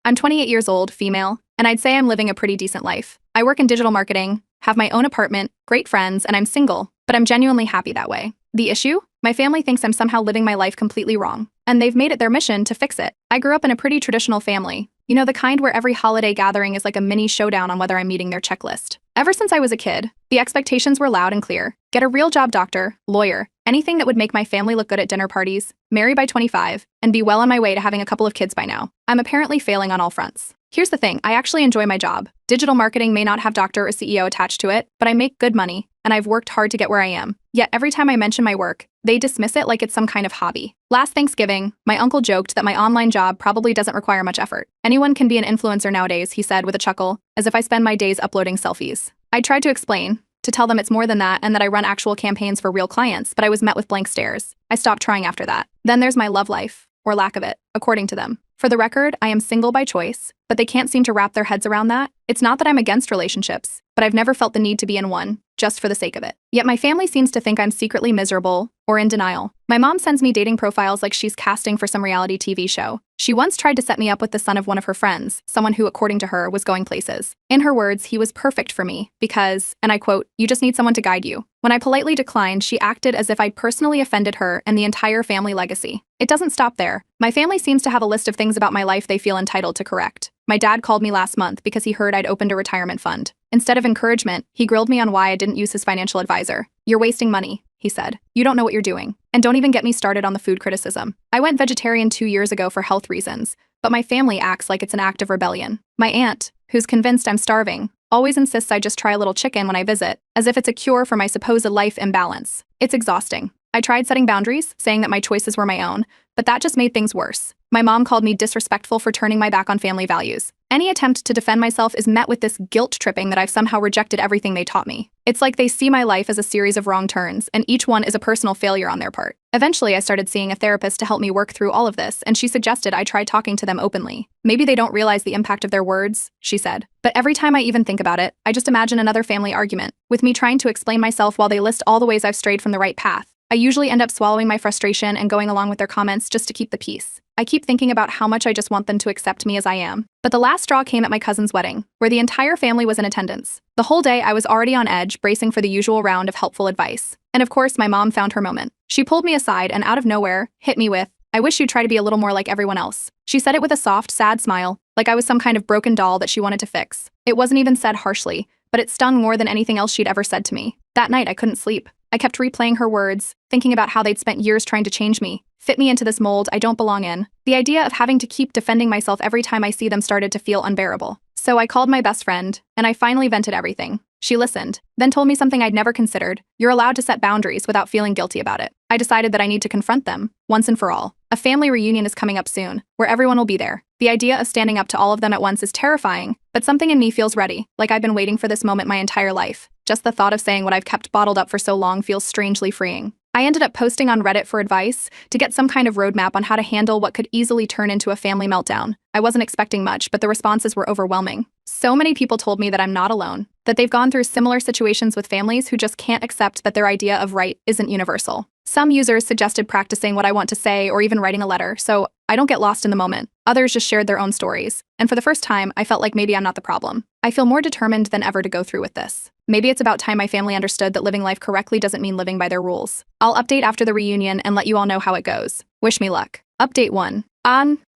I'm 28 years old, female, and I'd say I'm living a pretty decent life. I work in digital marketing, have my own apartment, great friends, and I'm single, but I'm genuinely happy that way. The issue? My family thinks I'm somehow living my life completely wrong, and they've made it their mission to fix it. I grew up in a pretty traditional family. You know, the kind where every holiday gathering is like a mini showdown on whether I'm meeting their checklist. Ever since I was a kid, the expectations were loud and clear. Get a real job, doctor, lawyer, anything that would make my family look good at dinner parties, marry by 25, and be well on my way to having a couple of kids by now. I'm apparently failing on all fronts. Here's the thing, I actually enjoy my job. Digital marketing may not have doctor or CEO attached to it, but I make good money, and I've worked hard to get where I am. Yet every time I mention my work, they dismiss it like it's some kind of hobby. Last Thanksgiving, my uncle joked that my online job probably doesn't require much effort. Anyone can be an influencer nowadays, he said with a chuckle, as if I spend my days uploading selfies. I tried to explain, to tell them it's more than that and that I run actual campaigns for real clients, but I was met with blank stares. I stopped trying after that. Then there's my love life, or lack of it, according to them. For the record, I am single by choice, but they can't seem to wrap their heads around that. It's not that I'm against relationships, but I've never felt the need to be in one, just for the sake of it. Yet my family seems to think I'm secretly miserable or in denial. My mom sends me dating profiles like she's casting for some reality TV show. She once tried to set me up with the son of one of her friends, someone who, according to her, was going places. In her words, he was perfect for me because, and I quote, "You just need someone to guide you." When I politely declined, she acted as if I'd personally offended her and the entire family legacy. It doesn't stop there. My family seems to have a list of things about my life they feel entitled to correct. My dad called me last month because he heard I'd opened a retirement fund. Instead of encouragement, he grilled me on why I didn't use his financial advisor. "You're wasting money," he said. "You don't know what you're doing." And don't even get me started on the food criticism. I went vegetarian 2 years ago for health reasons, but my family acts like it's an act of rebellion. My aunt, who's convinced I'm starving, always insists I just try a little chicken when I visit, as if it's a cure for my supposed life imbalance. It's exhausting. I tried setting boundaries, saying that my choices were my own, but that just made things worse. My mom called me disrespectful for turning my back on family values. Any attempt to defend myself is met with this guilt tripping that I've somehow rejected everything they taught me. It's like they see my life as a series of wrong turns, and each one is a personal failure on their part. Eventually, I started seeing a therapist to help me work through all of this, and she suggested I try talking to them openly. "Maybe they don't realize the impact of their words," she said. But every time I even think about it, I just imagine another family argument, with me trying to explain myself while they list all the ways I've strayed from the right path. I usually end up swallowing my frustration and going along with their comments just to keep the peace. I keep thinking about how much I just want them to accept me as I am. But the last straw came at my cousin's wedding, where the entire family was in attendance. The whole day I was already on edge, bracing for the usual round of helpful advice. And of course, my mom found her moment. She pulled me aside and out of nowhere, hit me with, "I wish you'd try to be a little more like everyone else." She said it with a soft, sad smile, like I was some kind of broken doll that she wanted to fix. It wasn't even said harshly, but it stung more than anything else she'd ever said to me. That night, I couldn't sleep. I kept replaying her words, thinking about how they'd spent years trying to change me, fit me into this mold I don't belong in. The idea of having to keep defending myself every time I see them started to feel unbearable. So I called my best friend, and I finally vented everything. She listened, then told me something I'd never considered: you're allowed to set boundaries without feeling guilty about it. I decided that I need to confront them, once and for all. A family reunion is coming up soon, where everyone will be there. The idea of standing up to all of them at once is terrifying, but something in me feels ready, like I've been waiting for this moment my entire life. Just the thought of saying what I've kept bottled up for so long feels strangely freeing. I ended up posting on Reddit for advice, to get some kind of roadmap on how to handle what could easily turn into a family meltdown. I wasn't expecting much, but the responses were overwhelming. So many people told me that I'm not alone, that they've gone through similar situations with families who just can't accept that their idea of right isn't universal. Some users suggested practicing what I want to say or even writing a letter, so I don't get lost in the moment. Others just shared their own stories, and for the first time, I felt like maybe I'm not the problem. I feel more determined than ever to go through with this. Maybe it's about time my family understood that living life correctly doesn't mean living by their rules. I'll update after the reunion and let you all know how it goes. Wish me luck. Update 1.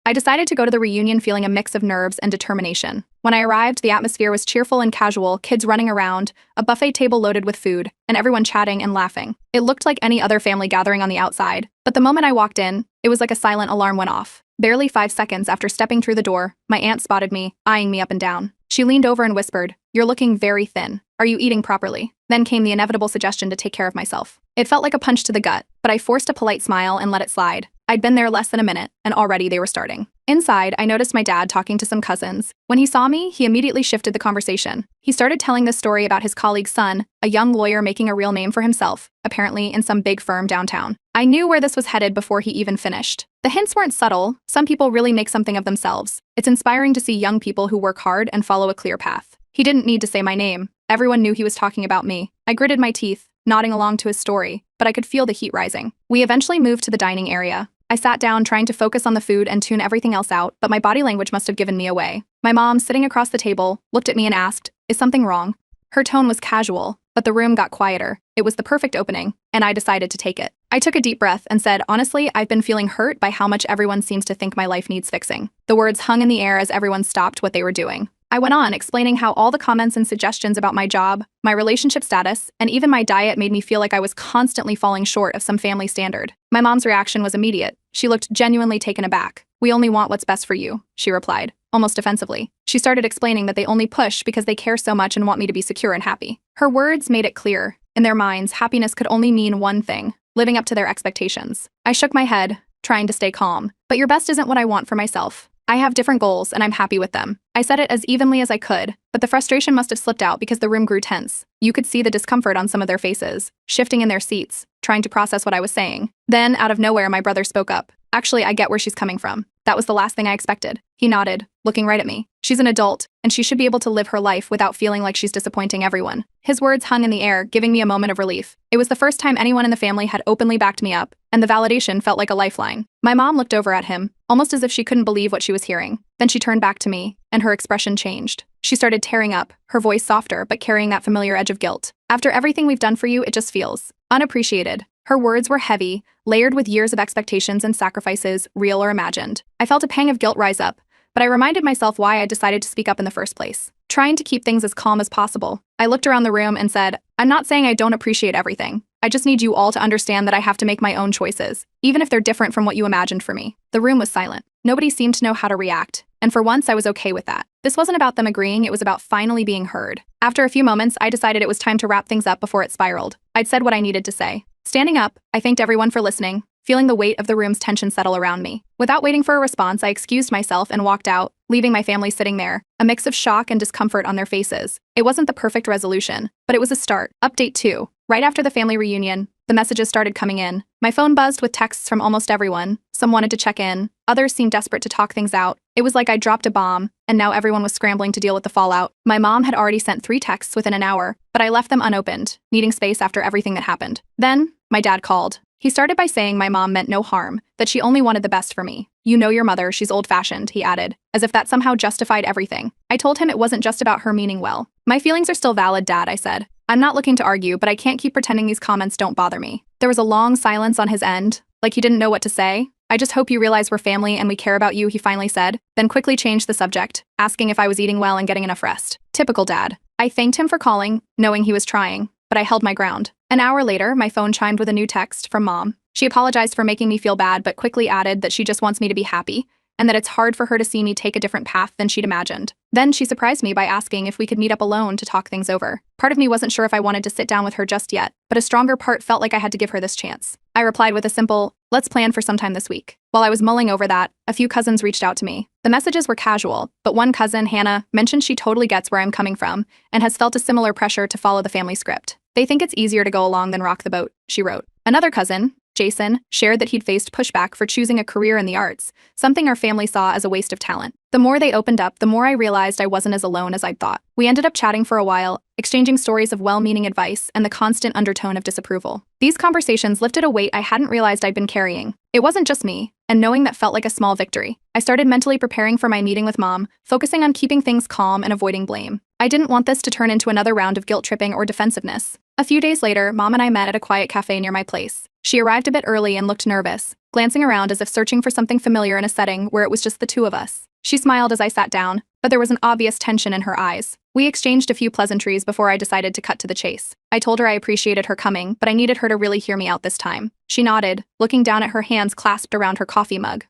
I decided to go to the reunion feeling a mix of nerves and determination. When I arrived, the atmosphere was cheerful and casual, kids running around, a buffet table loaded with food, and everyone chatting and laughing. It looked like any other family gathering on the outside, but the moment I walked in, it was like a silent alarm went off. Barely 5 seconds after stepping through the door, my aunt spotted me, eyeing me up and down. She leaned over and whispered, "You're looking very thin. Are you eating properly?" Then came the inevitable suggestion to take care of myself. It felt like a punch to the gut, but I forced a polite smile and let it slide. I'd been there less than a minute, and already they were starting. Inside, I noticed my dad talking to some cousins. When he saw me, he immediately shifted the conversation. He started telling the story about his colleague's son, a young lawyer making a real name for himself, apparently in some big firm downtown. I knew where this was headed before he even finished. The hints weren't subtle. Some people really make something of themselves. It's inspiring to see young people who work hard and follow a clear path. He didn't need to say my name. Everyone knew he was talking about me. I gritted my teeth, nodding along to his story, but I could feel the heat rising. We eventually moved to the dining area. I sat down trying to focus on the food and tune everything else out, but my body language must have given me away. My mom, sitting across the table, looked at me and asked, "Is something wrong?" Her tone was casual, but the room got quieter. It was the perfect opening, and I decided to take it. I took a deep breath and said, "Honestly, I've been feeling hurt by how much everyone seems to think my life needs fixing." The words hung in the air as everyone stopped what they were doing. I went on, explaining how all the comments and suggestions about my job, my relationship status, and even my diet made me feel like I was constantly falling short of some family standard. My mom's reaction was immediate. She looked genuinely taken aback. "We only want what's best for you," she replied, almost defensively. She started explaining that they only push because they care so much and want me to be secure and happy. Her words made it clear. In their minds, happiness could only mean one thing: living up to their expectations. I shook my head, trying to stay calm. "But your best isn't what I want for myself. I have different goals, and I'm happy with them." I said it as evenly as I could, but the frustration must have slipped out because the room grew tense. You could see the discomfort on some of their faces, shifting in their seats, trying to process what I was saying. Then, out of nowhere, my brother spoke up. "Actually, I get where she's coming from. That was the last thing I expected." He nodded, looking right at me. "She's an adult, and she should be able to live her life without feeling like she's disappointing everyone." His words hung in the air, giving me a moment of relief. It was the first time anyone in the family had openly backed me up, and the validation felt like a lifeline. My mom looked over at him, almost as if she couldn't believe what she was hearing. Then she turned back to me, and her expression changed. She started tearing up, her voice softer but carrying that familiar edge of guilt. "After everything we've done for you, it just feels unappreciated." Her words were heavy, layered with years of expectations and sacrifices, real or imagined. I felt a pang of guilt rise up, but I reminded myself why I decided to speak up in the first place. Trying to keep things as calm as possible, I looked around the room and said, "I'm not saying I don't appreciate everything. I just need you all to understand that I have to make my own choices, even if they're different from what you imagined for me." The room was silent. Nobody seemed to know how to react, and for once I was okay with that. This wasn't about them agreeing, it was about finally being heard. After a few moments, I decided it was time to wrap things up before it spiraled. I'd said what I needed to say. Standing up, I thanked everyone for listening, feeling the weight of the room's tension settle around me. Without waiting for a response, I excused myself and walked out, leaving my family sitting there, a mix of shock and discomfort on their faces. It wasn't the perfect resolution, but it was a start. Update 2. Right after the family reunion, the messages started coming in. My phone buzzed with texts from almost everyone. Some wanted to check in, others seemed desperate to talk things out. It was like I dropped a bomb, and now everyone was scrambling to deal with the fallout. My mom had already sent 3 texts within an hour, but I left them unopened, needing space after everything that happened. Then, my dad called. He started by saying my mom meant no harm, that she only wanted the best for me. "You know your mother, she's old-fashioned," he added, as if that somehow justified everything. I told him it wasn't just about her meaning well. "My feelings are still valid, Dad," I said. "I'm not looking to argue, but I can't keep pretending these comments don't bother me." There was a long silence on his end, like he didn't know what to say. "I just hope you realize we're family and we care about you," he finally said, then quickly changed the subject, asking if I was eating well and getting enough rest. Typical dad. I thanked him for calling, knowing he was trying, but I held my ground. An hour later, my phone chimed with a new text from Mom. She apologized for making me feel bad, but quickly added that she just wants me to be happy, and that it's hard for her to see me take a different path than she'd imagined. Then she surprised me by asking if we could meet up alone to talk things over. Part of me wasn't sure if I wanted to sit down with her just yet, but a stronger part felt like I had to give her this chance. I replied with a simple, "Let's plan for sometime this week." While I was mulling over that, a few cousins reached out to me. The messages were casual, but one cousin, Hannah, mentioned she totally gets where I'm coming from and has felt a similar pressure to follow the family script. "They think it's easier to go along than rock the boat," she wrote. Another cousin, Jason, shared that he'd faced pushback for choosing a career in the arts, something our family saw as a waste of talent. The more they opened up, the more I realized I wasn't as alone as I'd thought. We ended up chatting for a while, exchanging stories of well-meaning advice and the constant undertone of disapproval. These conversations lifted a weight I hadn't realized I'd been carrying. It wasn't just me, and knowing that felt like a small victory. I started mentally preparing for my meeting with Mom, focusing on keeping things calm and avoiding blame. I didn't want this to turn into another round of guilt-tripping or defensiveness. A few days later, Mom and I met at a quiet cafe near my place. She arrived a bit early and looked nervous, glancing around as if searching for something familiar in a setting where it was just the two of us. She smiled as I sat down, but there was an obvious tension in her eyes. We exchanged a few pleasantries before I decided to cut to the chase. I told her I appreciated her coming, but I needed her to really hear me out this time. She nodded, looking down at her hands clasped around her coffee mug.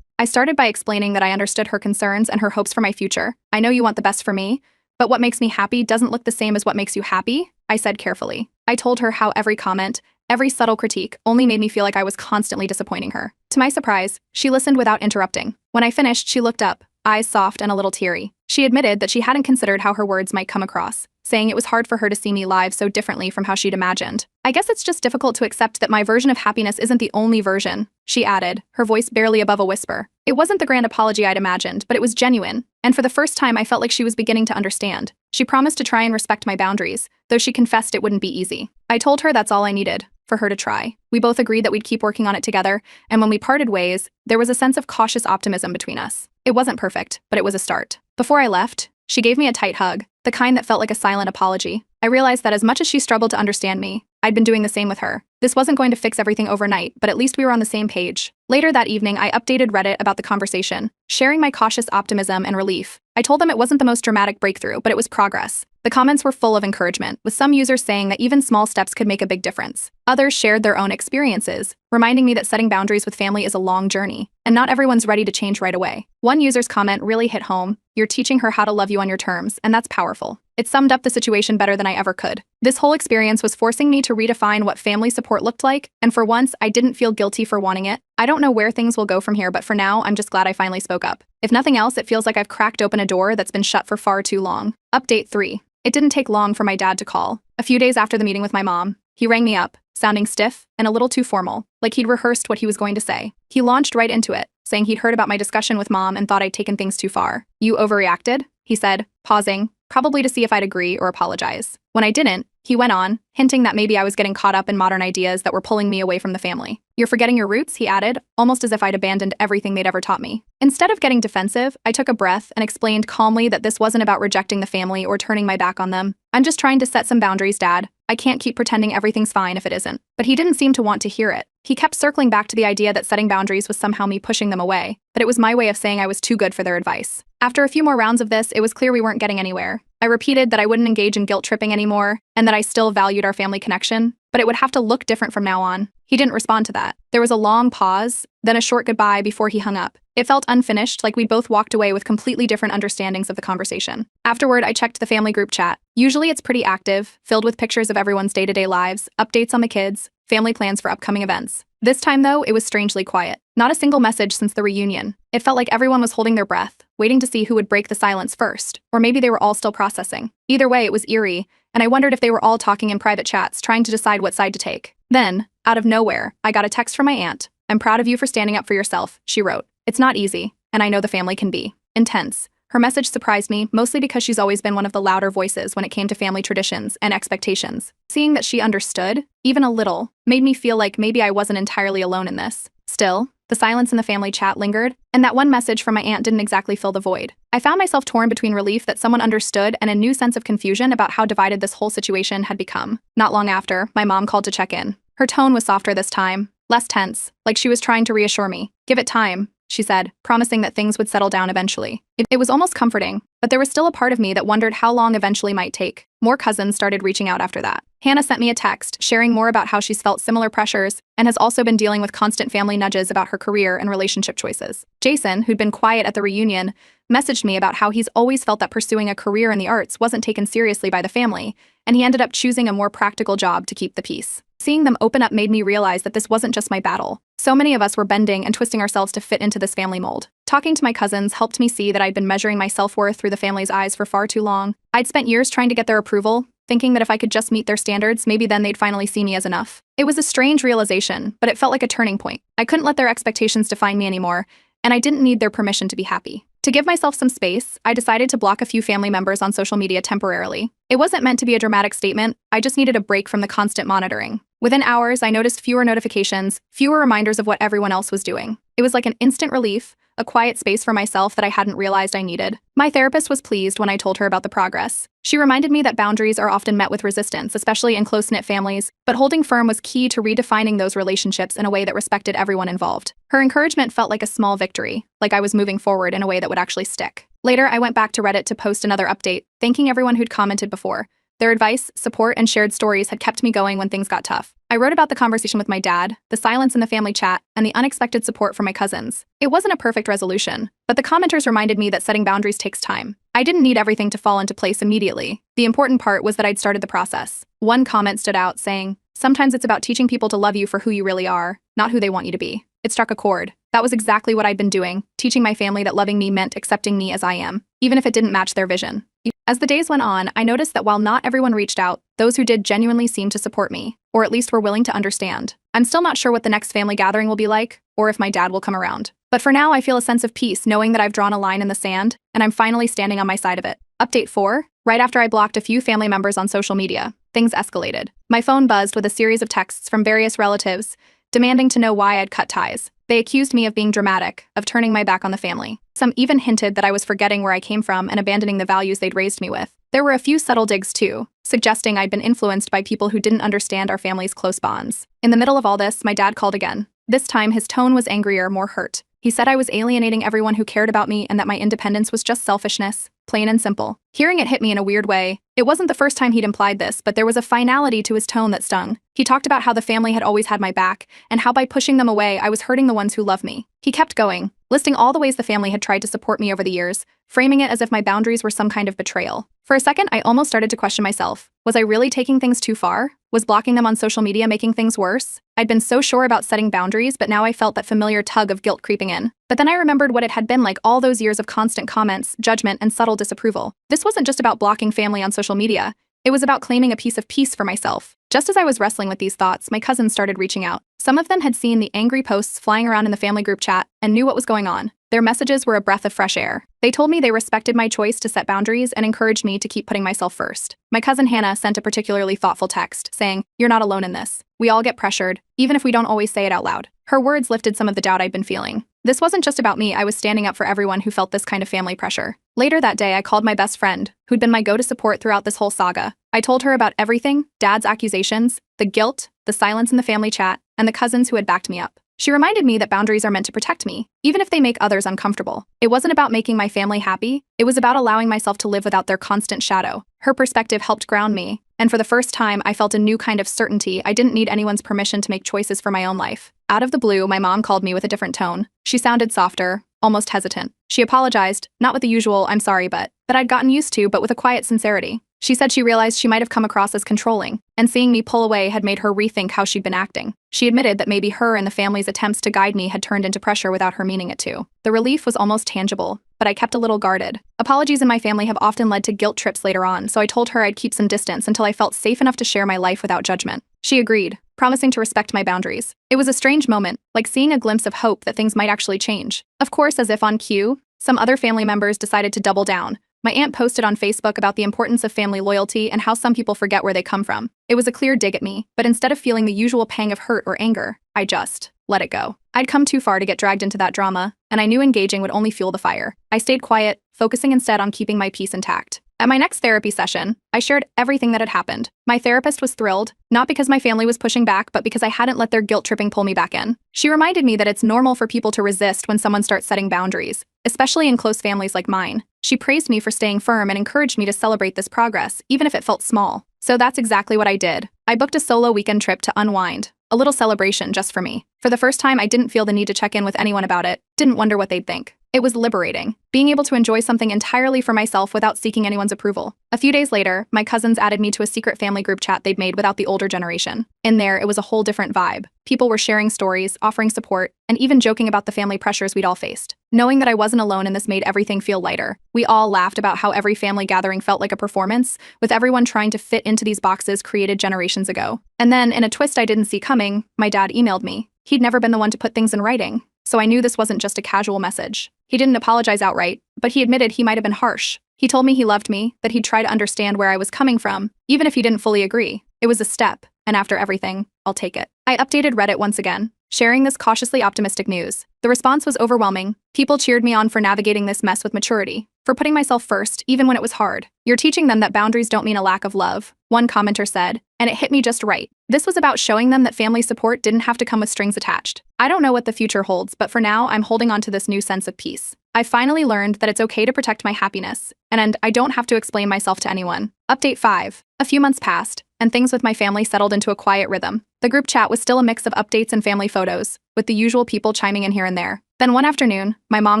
I started by explaining that I understood her concerns and her hopes for my future. "I know you want the best for me, but what makes me happy doesn't look the same as what makes you happy," I said carefully. I told her how every comment, every subtle critique, only made me feel like I was constantly disappointing her. To my surprise, she listened without interrupting. When I finished, she looked up, eyes soft and a little teary. She admitted that she hadn't considered how her words might come across, saying it was hard for her to see me live so differently from how she'd imagined. "I guess it's just difficult to accept that my version of happiness isn't the only version," she added, her voice barely above a whisper. It wasn't the grand apology I'd imagined, but it was genuine, and for the first time I felt like she was beginning to understand. She promised to try and respect my boundaries, though she confessed it wouldn't be easy. I told her that's all I needed. for her to try. We both agreed that we'd keep working on it together, and when we parted ways, there was a sense of cautious optimism between us. It wasn't perfect, but it was a start. Before I left, she gave me a tight hug, the kind that felt like a silent apology. I realized that as much as she struggled to understand me, I'd been doing the same with her. This wasn't going to fix everything overnight, but at least we were on the same page. Later that evening, I updated Reddit about the conversation, sharing my cautious optimism and relief. I told them it wasn't the most dramatic breakthrough, but it was progress. The comments were full of encouragement, with some users saying that even small steps could make a big difference. Others shared their own experiences, reminding me that setting boundaries with family is a long journey, and not everyone's ready to change right away. One user's comment really hit home: "You're teaching her how to love you on your terms, and that's powerful." It summed up the situation better than I ever could. This whole experience was forcing me to redefine what family support looked like, and for once, I didn't feel guilty for wanting it. I don't know where things will go from here, but for now, I'm just glad I finally spoke up. If nothing else, it feels like I've cracked open a door that's been shut for far too long. Update 3. It didn't take long for my dad to call. A few days after the meeting with my mom, he rang me up, sounding stiff and a little too formal, like he'd rehearsed what he was going to say. He launched right into it, saying he'd heard about my discussion with mom and thought I'd taken things too far. "You overreacted?" he said, pausing, probably to see if I'd agree or apologize. When I didn't, he went on, hinting that maybe I was getting caught up in modern ideas that were pulling me away from the family. "You're forgetting your roots," he added, almost as if I'd abandoned everything they'd ever taught me. Instead of getting defensive, I took a breath and explained calmly that this wasn't about rejecting the family or turning my back on them. "I'm just trying to set some boundaries, Dad. I can't keep pretending everything's fine if it isn't." But he didn't seem to want to hear it. He kept circling back to the idea that setting boundaries was somehow me pushing them away, that it was my way of saying I was too good for their advice. After a few more rounds of this, it was clear we weren't getting anywhere. I repeated that I wouldn't engage in guilt-tripping anymore, and that I still valued our family connection, but it would have to look different from now on. He didn't respond to that. There was a long pause, then a short goodbye before he hung up. It felt unfinished, like we'd both walked away with completely different understandings of the conversation. Afterward, I checked the family group chat. Usually it's pretty active, filled with pictures of everyone's day-to-day lives, updates on the kids, family plans for upcoming events. This time, though, it was strangely quiet. Not a single message since the reunion. It felt like everyone was holding their breath, waiting to see who would break the silence first, or maybe they were all still processing. Either way, it was eerie, and I wondered if they were all talking in private chats, trying to decide what side to take. Then, out of nowhere, I got a text from my aunt. "I'm proud of you for standing up for yourself," she wrote. "It's not easy, and I know the family can be intense." Her message surprised me, mostly because she's always been one of the louder voices when it came to family traditions and expectations. Seeing that she understood, even a little, made me feel like maybe I wasn't entirely alone in this. Still, the silence in the family chat lingered, and that one message from my aunt didn't exactly fill the void. I found myself torn between relief that someone understood and a new sense of confusion about how divided this whole situation had become. Not long after, my mom called to check in. Her tone was softer this time, less tense, like she was trying to reassure me. "Give it time," she said, promising that things would settle down eventually. It was almost comforting, but there was still a part of me that wondered how long eventually might take. More cousins started reaching out after that. Hannah sent me a text, sharing more about how she's felt similar pressures and has also been dealing with constant family nudges about her career and relationship choices. Jason, who'd been quiet at the reunion, messaged me about how he's always felt that pursuing a career in the arts wasn't taken seriously by the family, and he ended up choosing a more practical job to keep the peace. Seeing them open up made me realize that this wasn't just my battle. So many of us were bending and twisting ourselves to fit into this family mold. Talking to my cousins helped me see that I'd been measuring my self-worth through the family's eyes for far too long. I'd spent years trying to get their approval, thinking that if I could just meet their standards, maybe then they'd finally see me as enough. It was a strange realization, but it felt like a turning point. I couldn't let their expectations define me anymore, and I didn't need their permission to be happy. To give myself some space, I decided to block a few family members on social media temporarily. It wasn't meant to be a dramatic statement, I just needed a break from the constant monitoring. Within hours, I noticed fewer notifications, fewer reminders of what everyone else was doing. It was like an instant relief, a quiet space for myself that I hadn't realized I needed. My therapist was pleased when I told her about the progress. She reminded me that boundaries are often met with resistance, especially in close-knit families, but holding firm was key to redefining those relationships in a way that respected everyone involved. Her encouragement felt like a small victory, like I was moving forward in a way that would actually stick. Later, I went back to Reddit to post another update, thanking everyone who'd commented before. Their advice, support, and shared stories had kept me going when things got tough. I wrote about the conversation with my dad, the silence in the family chat, and the unexpected support from my cousins. It wasn't a perfect resolution, but the commenters reminded me that setting boundaries takes time. I didn't need everything to fall into place immediately. The important part was that I'd started the process. One comment stood out, saying, "Sometimes it's about teaching people to love you for who you really are, not who they want you to be." It struck a chord. That was exactly what I'd been doing, teaching my family that loving me meant accepting me as I am, even if it didn't match their vision. As the days went on, I noticed that while not everyone reached out, those who did genuinely seemed to support me, or at least were willing to understand. I'm still not sure what the next family gathering will be like, or if my dad will come around. But for now, I feel a sense of peace knowing that I've drawn a line in the sand, and I'm finally standing on my side of it. Update 4. Right after I blocked a few family members on social media, things escalated. My phone buzzed with a series of texts from various relatives, demanding to know why I'd cut ties. They accused me of being dramatic, of turning my back on the family. Some even hinted that I was forgetting where I came from and abandoning the values they'd raised me with. There were a few subtle digs too, suggesting I'd been influenced by people who didn't understand our family's close bonds. In the middle of all this, my dad called again. This time, his tone was angrier, more hurt. He said I was alienating everyone who cared about me and that my independence was just selfishness, plain and simple. Hearing it hit me in a weird way. It wasn't the first time he'd implied this, but there was a finality to his tone that stung. He talked about how the family had always had my back, and how by pushing them away, I was hurting the ones who love me. He kept going, listing all the ways the family had tried to support me over the years, framing it as if my boundaries were some kind of betrayal. For a second, I almost started to question myself. Was I really taking things too far? Was blocking them on social media making things worse? I'd been so sure about setting boundaries, but now I felt that familiar tug of guilt creeping in. But then I remembered what it had been like all those years of constant comments, judgment, and subtle disapproval. This wasn't just about blocking family on social media. It was about claiming a piece of peace for myself. Just as I was wrestling with these thoughts, my cousins started reaching out. Some of them had seen the angry posts flying around in the family group chat and knew what was going on. Their messages were a breath of fresh air. They told me they respected my choice to set boundaries and encouraged me to keep putting myself first. My cousin Hannah sent a particularly thoughtful text, saying, "You're not alone in this. We all get pressured, even if we don't always say it out loud." Her words lifted some of the doubt I'd been feeling. This wasn't just about me, I was standing up for everyone who felt this kind of family pressure. Later that day, I called my best friend, who'd been my go-to support throughout this whole saga. I told her about everything, Dad's accusations, the guilt, the silence in the family chat, and the cousins who had backed me up. She reminded me that boundaries are meant to protect me, even if they make others uncomfortable. It wasn't about making my family happy, it was about allowing myself to live without their constant shadow. Her perspective helped ground me, and for the first time, I felt a new kind of certainty. I didn't need anyone's permission to make choices for my own life. Out of the blue, my mom called me with a different tone. She sounded softer, almost hesitant. She apologized, not with the usual "I'm sorry, but" that I'd gotten used to, but with a quiet sincerity. She said she realized she might have come across as controlling, and seeing me pull away had made her rethink how she'd been acting. She admitted that maybe her and the family's attempts to guide me had turned into pressure without her meaning it to. The relief was almost tangible, but I kept a little guarded. Apologies in my family have often led to guilt trips later on, so I told her I'd keep some distance until I felt safe enough to share my life without judgment. She agreed, promising to respect my boundaries. It was a strange moment, like seeing a glimpse of hope that things might actually change. Of course, as if on cue, some other family members decided to double down. My aunt posted on Facebook about the importance of family loyalty and how some people forget where they come from. It was a clear dig at me, but instead of feeling the usual pang of hurt or anger, I just let it go. I'd come too far to get dragged into that drama, and I knew engaging would only fuel the fire. I stayed quiet, focusing instead on keeping my peace intact. At my next therapy session, I shared everything that had happened. My therapist was thrilled, not because my family was pushing back, but because I hadn't let their guilt tripping pull me back in. She reminded me that it's normal for people to resist when someone starts setting boundaries, especially in close families like mine. She praised me for staying firm and encouraged me to celebrate this progress, even if it felt small. So that's exactly what I did. I booked a solo weekend trip to unwind, a little celebration just for me. For the first time, I didn't feel the need to check in with anyone about it, didn't wonder what they'd think. It was liberating, being able to enjoy something entirely for myself without seeking anyone's approval. A few days later, my cousins added me to a secret family group chat they'd made without the older generation. In there, it was a whole different vibe. People were sharing stories, offering support, and even joking about the family pressures we'd all faced. Knowing that I wasn't alone in this made everything feel lighter. We all laughed about how every family gathering felt like a performance, with everyone trying to fit into these boxes created generations ago. And then, in a twist I didn't see coming, my dad emailed me. He'd never been the one to put things in writing, so I knew this wasn't just a casual message. He didn't apologize outright, but he admitted he might have been harsh. He told me he loved me, that he'd try to understand where I was coming from, even if he didn't fully agree. It was a step, and after everything, I'll take it. I updated Reddit once again, sharing this cautiously optimistic news. The response was overwhelming. People cheered me on for navigating this mess with maturity, for putting myself first, even when it was hard. "You're teaching them that boundaries don't mean a lack of love," one commenter said, and it hit me just right. This was about showing them that family support didn't have to come with strings attached. I don't know what the future holds, but for now, I'm holding on to this new sense of peace. I finally learned that it's okay to protect my happiness, and I don't have to explain myself to anyone. Update 5. A few months passed, and things with my family settled into a quiet rhythm. The group chat was still a mix of updates and family photos, with the usual people chiming in here and there. Then one afternoon, my mom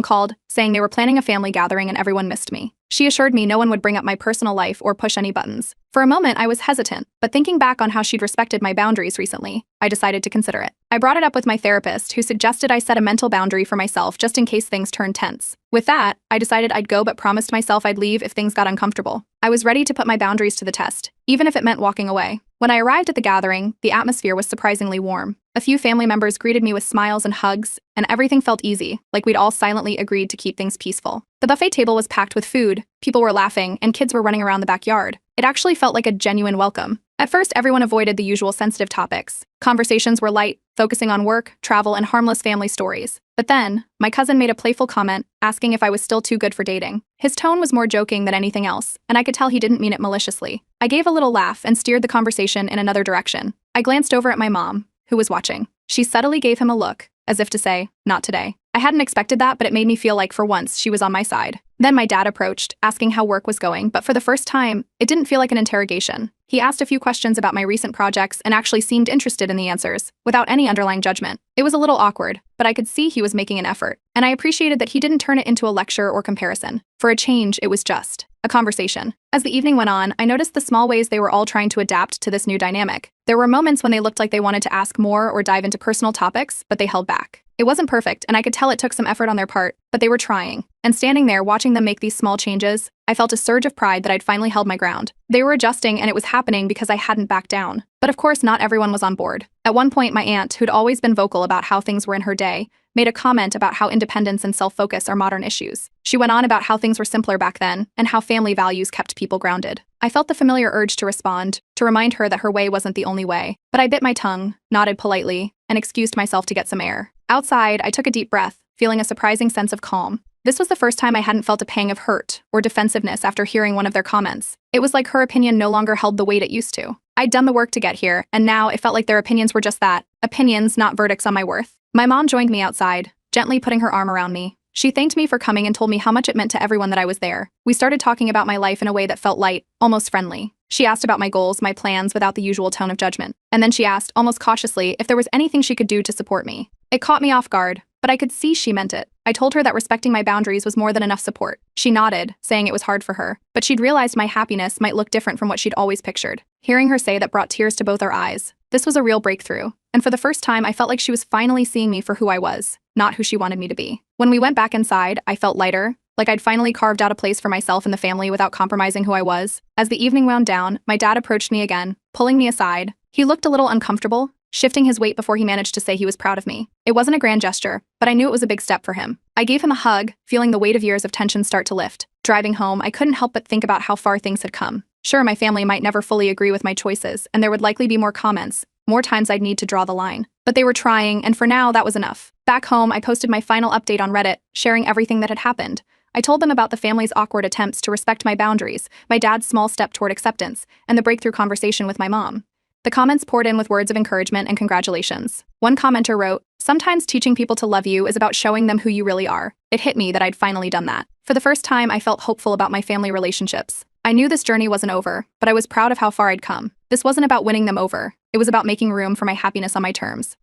called, saying they were planning a family gathering and everyone missed me. She assured me no one would bring up my personal life or push any buttons. For a moment, I was hesitant, but thinking back on how she'd respected my boundaries recently, I decided to consider it. I brought it up with my therapist, who suggested I set a mental boundary for myself just in case things turned tense. With that, I decided I'd go but promised myself I'd leave if things got uncomfortable. I was ready to put my boundaries to the test, even if it meant walking away. When I arrived at the gathering, the atmosphere was surprisingly warm. A few family members greeted me with smiles and hugs, and everything felt easy, like we'd all silently agreed to keep things peaceful. The buffet table was packed with food, people were laughing, and kids were running around the backyard. It actually felt like a genuine welcome. At first, everyone avoided the usual sensitive topics. Conversations were light, focusing on work, travel, and harmless family stories. But then, my cousin made a playful comment, asking if I was still too good for dating. His tone was more joking than anything else, and I could tell he didn't mean it maliciously. I gave a little laugh and steered the conversation in another direction. I glanced over at my mom, who was watching. She subtly gave him a look, as if to say, "Not today." I hadn't expected that, but it made me feel like for once she was on my side. Then my dad approached, asking how work was going, but for the first time, it didn't feel like an interrogation. He asked a few questions about my recent projects and actually seemed interested in the answers, without any underlying judgment. It was a little awkward, but I could see he was making an effort, and I appreciated that he didn't turn it into a lecture or comparison. For a change, it was just a conversation. As the evening went on, I noticed the small ways they were all trying to adapt to this new dynamic. There were moments when they looked like they wanted to ask more or dive into personal topics, but they held back. It wasn't perfect, and I could tell it took some effort on their part, but they were trying. And standing there watching them make these small changes, I felt a surge of pride that I'd finally held my ground. They were adjusting, and it was happening because I hadn't backed down. But of course, not everyone was on board. At one point, my aunt, who'd always been vocal about how things were in her day, made a comment about how independence and self-focus are modern issues. She went on about how things were simpler back then, and how family values kept people grounded. I felt the familiar urge to respond, to remind her that her way wasn't the only way. But I bit my tongue, nodded politely, and excused myself to get some air. Outside, I took a deep breath, feeling a surprising sense of calm. This was the first time I hadn't felt a pang of hurt or defensiveness after hearing one of their comments. It was like her opinion no longer held the weight it used to. I'd done the work to get here, and now it felt like their opinions were just that, opinions, not verdicts on my worth. My mom joined me outside, gently putting her arm around me. She thanked me for coming and told me how much it meant to everyone that I was there. We started talking about my life in a way that felt light, almost friendly. She asked about my goals, my plans, without the usual tone of judgment. And then she asked, almost cautiously, if there was anything she could do to support me. It caught me off guard, but I could see she meant it. I told her that respecting my boundaries was more than enough support. She nodded, saying it was hard for her, but she'd realized my happiness might look different from what she'd always pictured. Hearing her say that brought tears to both our eyes. This was a real breakthrough, and for the first time I felt like she was finally seeing me for who I was, not who she wanted me to be. When we went back inside, I felt lighter, like I'd finally carved out a place for myself in the family without compromising who I was. As the evening wound down, my dad approached me again, pulling me aside. He looked a little uncomfortable, shifting his weight before he managed to say he was proud of me. It wasn't a grand gesture, but I knew it was a big step for him. I gave him a hug, feeling the weight of years of tension start to lift. Driving home, I couldn't help but think about how far things had come. Sure, my family might never fully agree with my choices, and there would likely be more comments, more times I'd need to draw the line. But they were trying, and for now, that was enough. Back home, I posted my final update on Reddit, sharing everything that had happened. I told them about the family's awkward attempts to respect my boundaries, my dad's small step toward acceptance, and the breakthrough conversation with my mom. The comments poured in with words of encouragement and congratulations. One commenter wrote, "Sometimes teaching people to love you is about showing them who you really are." It hit me that I'd finally done that. For the first time, I felt hopeful about my family relationships. I knew this journey wasn't over, but I was proud of how far I'd come. This wasn't about winning them over. It was about making room for my happiness on my terms.